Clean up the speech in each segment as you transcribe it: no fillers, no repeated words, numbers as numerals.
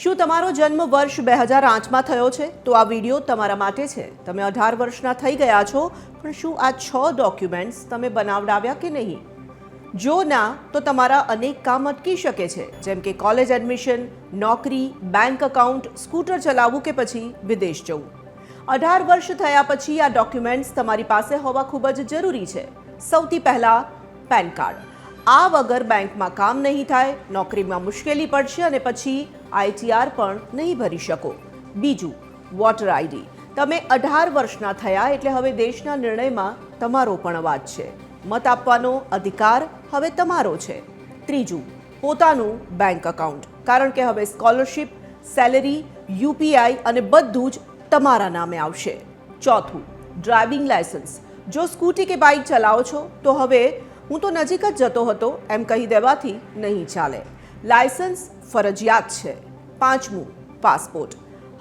શું તમારો જન્મ વર્ષ 2008માં થયો છે? તો આ વિડીયો તમારા માટે છે. તમે 18 વર્ષના થઈ ગયા છો, પણ શું આ 6 ડોક્યુમેન્ટ્સ તમે બનાવડાવ્યા કે નહીં? જો ના, તો તમારા અનેક કામ અટકી શકે છે, જેમ કે કોલેજ એડમિશન, નોકરી, બેંક એકાઉન્ટ, સ્કૂટર ચલાવવું કે પછી વિદેશ જવું. 18 વર્ષ થયા પછી આ ડોક્યુમેન્ટ્સ તમારી પાસે હોવા ખૂબ જ જરૂરી છે. સૌથી પહેલાં પેન કાર્ડ. આ વગર બેંકમાં કામ નહીં થાય, નોકરીમાં મુશ્કેલી પડશે અને પછી ITR પણ નહીં ભરી શકો. બીજું, વોટર આઈડી. તમે 18 વર્ષના થયા એટલે હવે દેશના નિર્ણયમાં તમારો પણ અવાજ છે. મત આપવાનો અધિકાર હવે તમારો છે. ત્રીજું, પોતાનું બેંક એકાઉન્ટ, કારણ કે હવે સ્કોલરશિપ, સેલેરી, UPI અને બધું જ તમારા નામે આવશે. ચોથું, ડ્રાઇવિંગ લાયસન્સ. જો સ્કૂટી કે બાઇક ચલાવો છો તો હવે હું તો નજીક જ જતો હતો એમ કહી દેવાથી નહીં ચાલે. લાયસન્સ ફરજિયાત છે. પાંચમું, પાસપોર્ટ.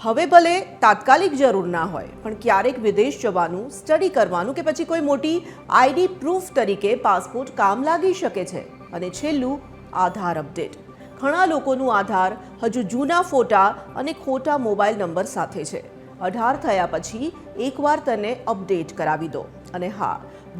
હવે ભલે તાત્કાલિક જરૂર ના હોય, પણ ક્યારેક વિદેશ જવાનું, સ્ટડી કરવાનું કે પછી કોઈ મોટી ID પ્રૂફ તરીકે પાસપોર્ટ કામ લાગી શકે છે. અને છેલ્લું, આધાર અપડેટ. ઘણા લોકોનું આધાર હજુ જૂના ફોટા અને ખોટા મોબાઈલ નંબર સાથે છે. 18 થયા પછી એકવાર તેને અપડેટ કરાવી દો. અને હા,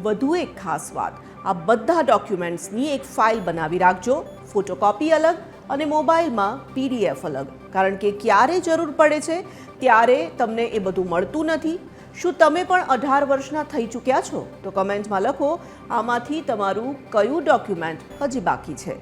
વધુ એક ખાસ વાત, આ બધા ડોક્યુમેન્ટ્સની એક ફાઇલ બનાવી રાખજો. ફોટોકોપી અલગ અને મોબાઈલમાં PDF અલગ, કારણ કે ક્યારે જરૂર પડે છે ત્યારે તમને એ બધું મળતું નથી. શું તમે પણ 18 વર્ષના થઈ ચૂક્યા છો? તો કમેન્ટમાં લખો આમાંથી તમારું કયું ડોક્યુમેન્ટ હજી બાકી છે.